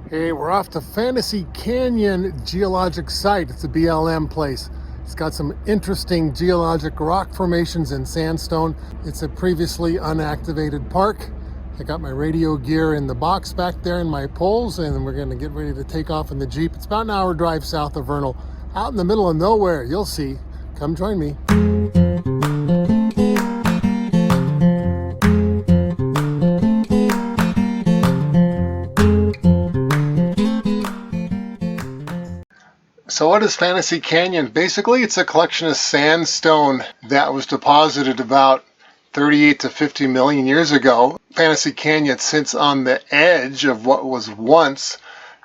Hey, we're off to Fantasy Canyon Geologic Site. It's a BLM place. It's got some interesting geologic rock formations and sandstone. It's a previously unactivated park. I got my radio gear in the box back there and my poles, and we're going to get ready to take off in the Jeep. It's about an hour drive south of Vernal, out in the middle of nowhere. You'll see. Come join me. So what is Fantasy Canyon? Basically, it's a collection of sandstone that was deposited about 38 to 50 million years ago. Fantasy Canyon sits on the edge of what was once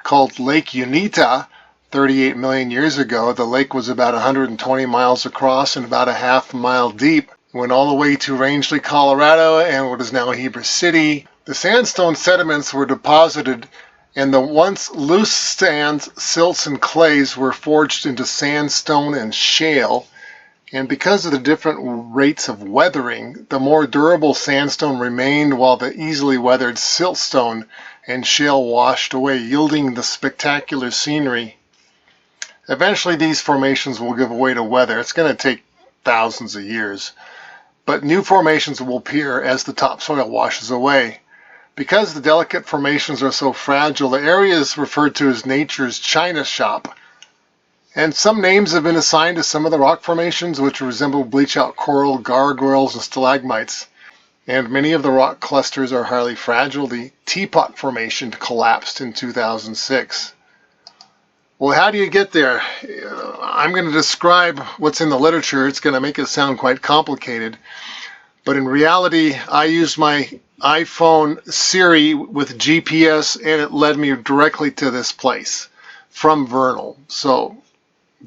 called Lake Uintah 38 million years ago. The lake was about 120 miles across and about a half mile deep. Went all the way to Rangeley, Colorado, and what is now Heber City. The sandstone sediments were deposited, and the once loose sands, silts, and clays were forged into sandstone and shale. And because of the different rates of weathering, the more durable sandstone remained while the easily weathered siltstone and shale washed away, yielding the spectacular scenery. Eventually these formations will give way to weather. It's going to take thousands of years. But new formations will appear as the topsoil washes away. Because the delicate formations are so fragile, the area is referred to as nature's china shop. And some names have been assigned to some of the rock formations, which resemble bleach-out coral, gargoyles, and stalagmites. And many of the rock clusters are highly fragile. The Teapot Formation collapsed in 2006. Well, how do you get there? I'm going to describe what's in the literature. It's going to make it sound quite complicated. But in reality, I used my iPhone Siri with GPS, and it led me directly to this place from Vernal. So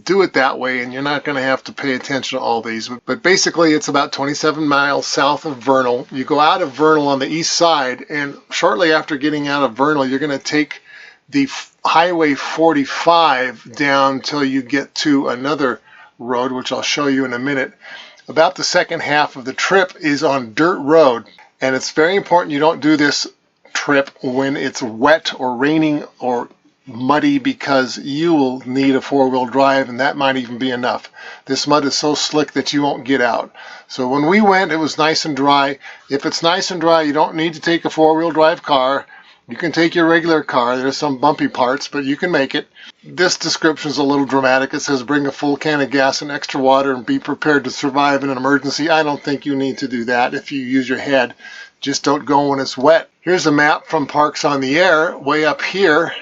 do it that way, and you're not going to have to pay attention to all these. But basically, it's about 27 miles south of Vernal. You go out of Vernal on the east side, and shortly after getting out of Vernal, you're going to take the Highway 45 down till you get to another road, which I'll show you in a minute. About the second half of the trip is on dirt road. And it's very important you don't do this trip when it's wet or raining or muddy, because you will need a four-wheel drive, and that might even be enough. This mud is so slick that you won't get out. So when we went, it was nice and dry. If it's nice and dry, you don't need to take a four-wheel drive car. You can take your regular car. There's some bumpy parts, but you can make it. This description is a little dramatic. It says bring a full can of gas and extra water and be prepared to survive in an emergency. I don't think you need to do that if you use your head. Just don't go when it's wet. Here's a map from Parks on the Air. Way up here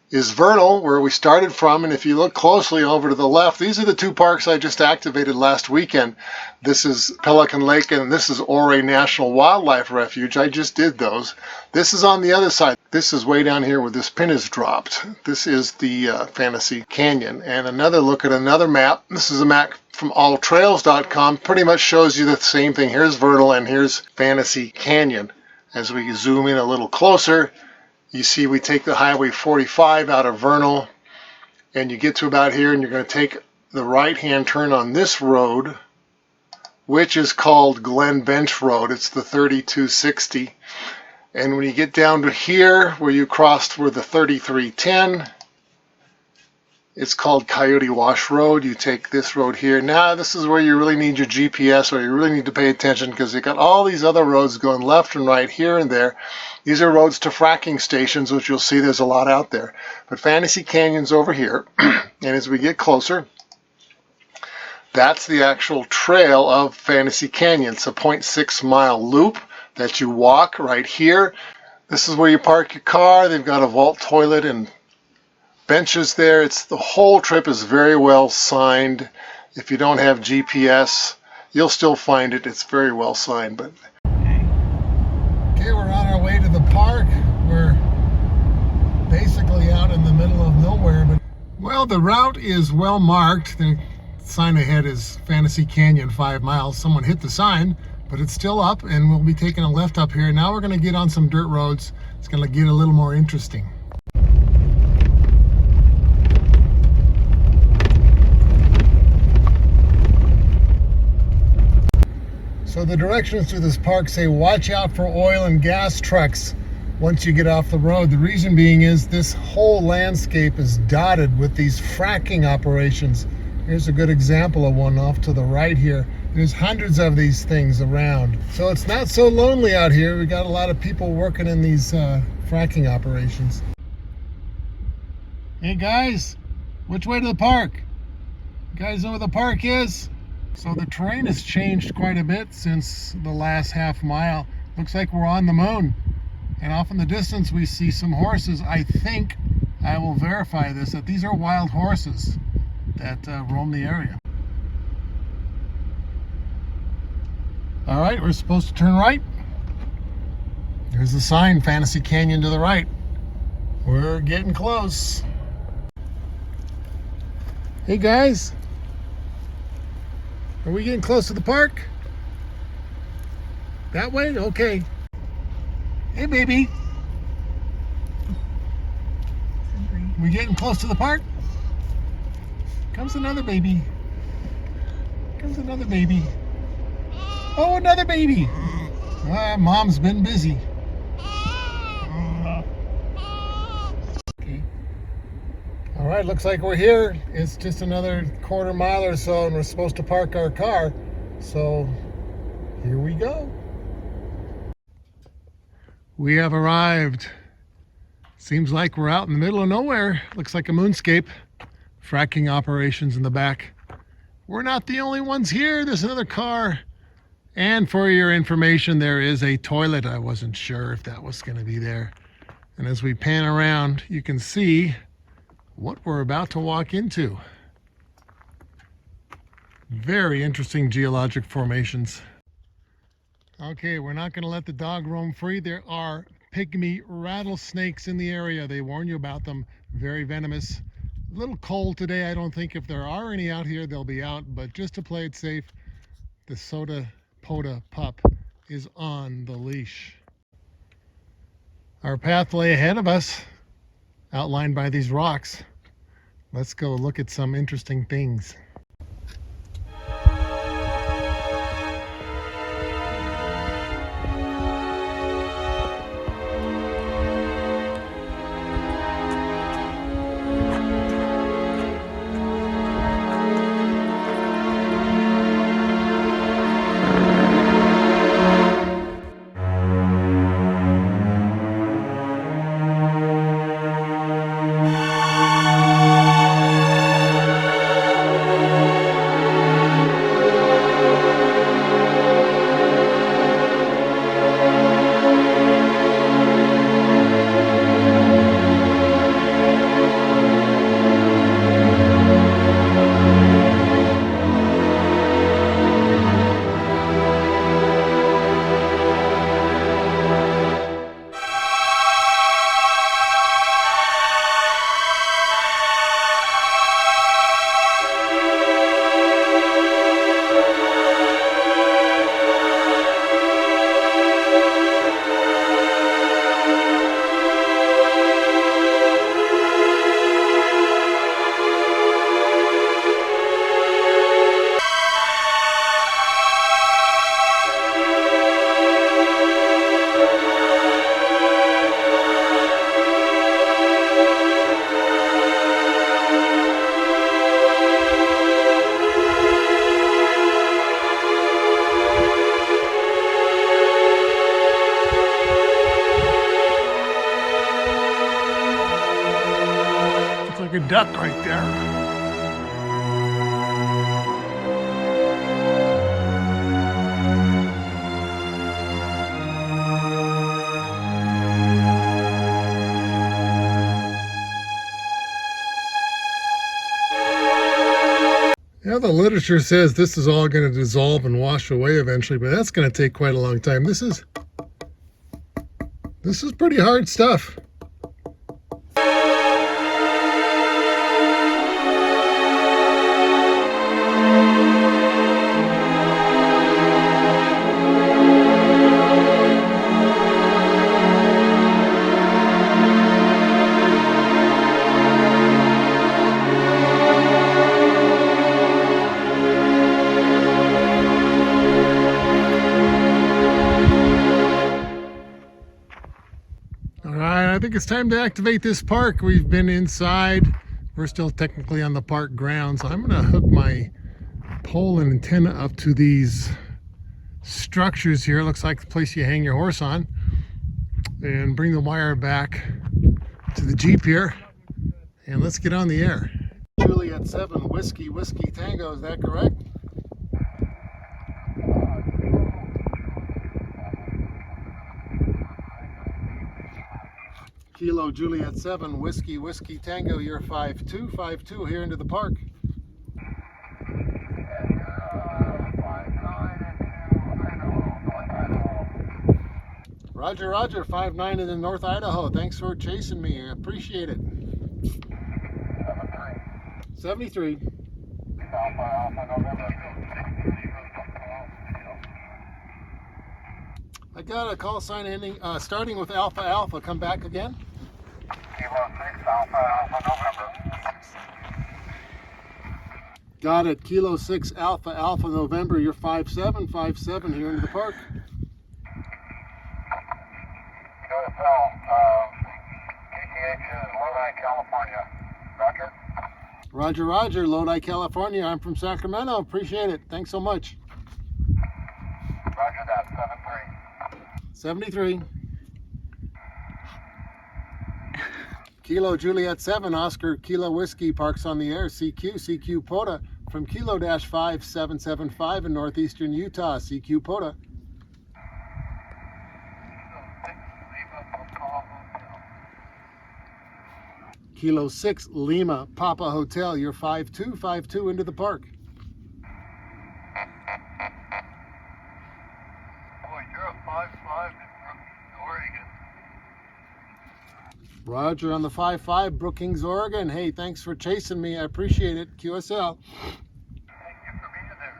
is Vernal, where we started from, and if you look closely over to the left, these are the two parks I just activated last weekend. This is Pelican Lake, and this is Ouray National Wildlife Refuge. I just did those. This is on the other side. This is way down here where this pin is dropped. This is the Fantasy Canyon. And another look at another map. This is a map from alltrails.com. Pretty much shows you the same thing. Here's Vernal and here's Fantasy Canyon. As we zoom in a little closer, you see we take the Highway 45 out of Vernal, and you get to about here, and you're going to take the right-hand turn on this road, which is called Glen Bench Road. It's the 3260. And when you get down to here, where you crossed for the 3310, it's called Coyote Wash Road. You take this road here. Now, this is where you really need your GPS, or you really need to pay attention, because you got all these other roads going left and right here and there. These are roads to fracking stations, which you'll see there's a lot out there. But Fantasy Canyon's over here, and as we get closer, that's the actual trail of Fantasy Canyon. It's a 0.6 mile loop that you walk right here. This is where you park your car. They've got a vault toilet and benches there. The whole trip is very well signed. If you don't have GPS, you'll still find it. It's very well signed. But okay, we're on our way to the park. We're basically out in the middle of nowhere. But well, the route is well marked. The sign ahead is Fantasy Canyon 5 miles. Someone hit the sign, but it's still up, and we'll be taking a left up here. Now we're going to get on some dirt roads. It's going to get a little more interesting. So the directions to this park say watch out for oil and gas trucks. once you get off the road. The reason being is this whole landscape is dotted with these fracking operations. Here's a good example of one off to the right here. There's hundreds of these things around. So it's not so lonely out here. We got a lot of people working in these fracking operations. Hey guys, which way to the park? You guys know where the park is? So the terrain has changed quite a bit since the last half mile. Looks like we're on the moon. And off in the distance we see some horses. I think, I will verify this, that these are wild horses that roam the area. All right, we're supposed to turn right. There's the sign, Fantasy Canyon to the right. We're getting close. Hey guys, are we getting close to the park? That way? Okay. Hey baby. We getting close to the park? Comes another baby. Comes another baby. Oh, another baby. Mom's been busy. Okay. All right, looks like we're here. It's just another quarter mile or so, and we're supposed to park our car. So here we go. We have arrived. Seems like we're out in the middle of nowhere. Looks like a moonscape. Fracking operations in the back. We're not the only ones here. There's another car. And for your information, there is a toilet. I wasn't sure if that was going to be there. And as we pan around, you can see what we're about to walk into. Very interesting geologic formations. Okay, we're not going to let the dog roam free. There are pygmy rattlesnakes in the area. They warn you about them. Very venomous. A little cold today. I don't think if there are any out here, they'll be out. But just to play it safe, the POTA pup is on the leash. Our path lay ahead of us, outlined by these rocks. Let's go look at some interesting things. A duck right there. Yeah, the literature says this is all going to dissolve and wash away eventually, but that's going to take quite a long time. This is pretty hard stuff. like it's time to activate this park. We've been inside. We're still technically on the park grounds. I'm gonna hook my pole and antenna up to these structures here. Looks like the place you hang your horse on. And bring the wire back to the Jeep here. And let's get on the air. Juliet 7, Whiskey Tango, is that correct? Kilo Juliet 7, Whiskey Tango, you're 5252 here into the park. Roger, Roger, 59 in North Idaho. Thanks for chasing me. I appreciate it. 73. I got a call sign ending, starting with Alpha Alpha. Come back again. Kilo 6 Alpha November. Got it. Kilo 6 Alpha November. You're 5757 here into the park. QSL, KTH is Lodi, California. Roger. Roger, Roger. Lodi, California. I'm from Sacramento. Appreciate it. Thanks so much. Roger that. 73. 73. Kilo Juliet 7, Oscar Kilo Whiskey, parks on the air. CQ POTA from Kilo-5775 in northeastern Utah. CQ POTA. Kilo 6 Lima Papa Hotel, you're 5252 into the park. Boy, you're a 5-5 in Oregon. Roger on the 5-5, Brookings, Oregon. Hey, thanks for chasing me. I appreciate it. QSL. Thank you for being there.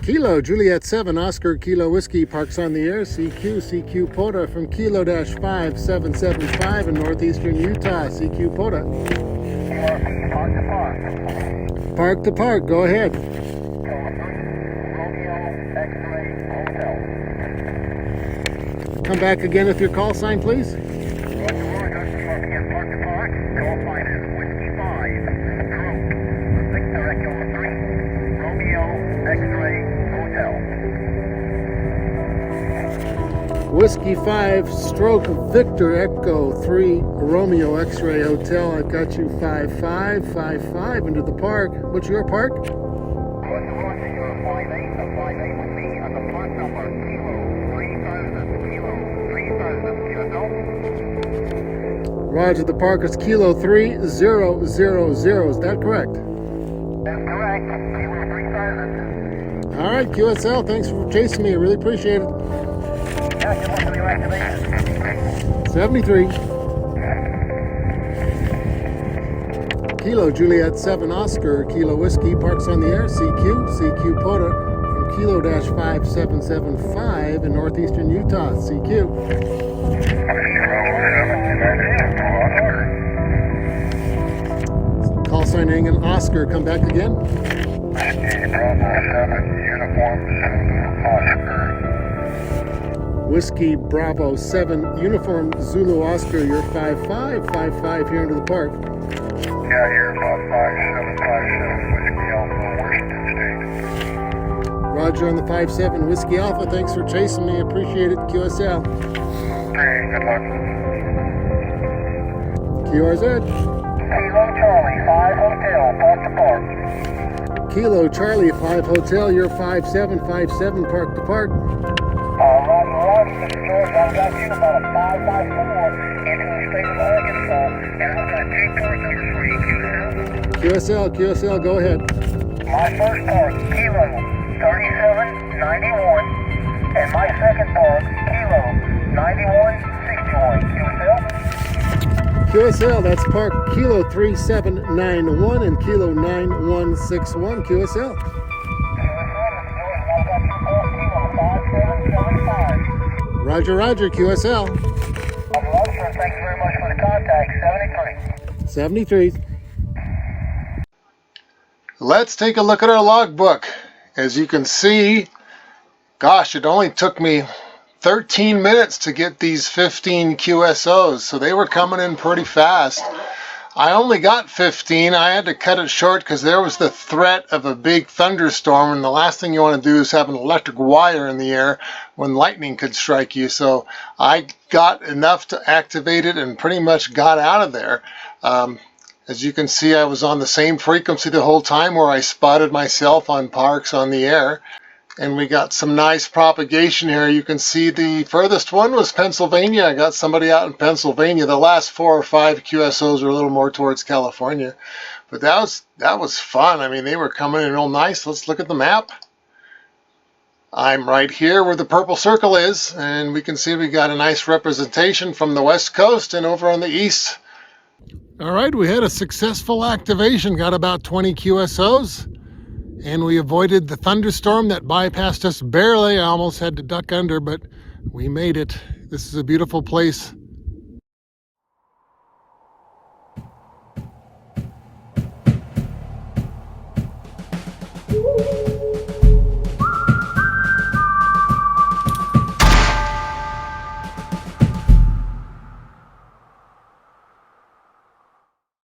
Kilo Juliet 7, Oscar Kilo Whiskey, parks on the air. CQ POTA from Kilo-5775 in northeastern Utah. CQ POTA. Park to park. Park to park. Go ahead. Romeo X-ray Hotel. Come back again with your call sign, please. Roger, again, park to park. Call sign is Whiskey 5. True. Victor Echo 3. Romeo X-ray Hotel. Whiskey 5 stroke Victor Echo 3 Romeo X-ray Hotel. I've got you 5555 into the park. What's your park? Roger, you're a 5-8. The 5-8 with me and the park number Kilo 3000. Roger, the park is Kilo 3000. Is that correct? That's correct. Kilo 3000. All right, QSL, thanks for chasing me. I really appreciate it. Yeah, good luck with your activation. 73. Kilo Juliet 7 Oscar Kilo Whiskey, parks on the air. CQ POTA from Kilo-5775 in northeastern Utah. CQ. Call sign ending Oscar. Come back again. Whiskey Bravo 7 Uniform Zulu Oscar. You're 5555 here into the park. Yeah, here about 5757 Whiskey Alpha, Washington State. Roger on the 57 Whiskey Alpha. Thanks for chasing me. Appreciate it. QSL. Hey, good luck. QRZ. Kilo Charlie 5 Hotel, park to park. Kilo Charlie 5 Hotel. You're 5757 park to park. Roger, this is George. I've got you about a 5x4 into the state of Arkansas, and I've got 2 park numbers for you, QSL, go ahead. My first park, Kilo 3791, and my second park, Kilo 9161. QSL, that's park Kilo 3791 and Kilo 9161. QSL. Roger, QSL. Thank you very much for the contact. 73. 73. Let's take a look at our logbook. As you can see, gosh, it only took me 13 minutes to get these 15 QSOs, so they were coming in pretty fast. I only got 15. I had to cut it short because there was the threat of a big thunderstorm, and the last thing you want to do is have an electric wire in the air when lightning could strike you. So I got enough to activate it and pretty much got out of there. As you can see, I was on the same frequency the whole time where I spotted myself on parks on the air. And we got some nice propagation here. You can see the furthest one was Pennsylvania. I got somebody out in Pennsylvania. The last 4 or 5 QSOs were a little more towards California. But that was fun. I mean, they were coming in real nice. Let's look at the map. I'm right here where the purple circle is, and we can see we got a nice representation from the west coast and over on the east. All right, we had a successful activation. Got about 20 QSOs. And we avoided the thunderstorm that bypassed us barely. I almost had to duck under, but we made it. This is a beautiful place.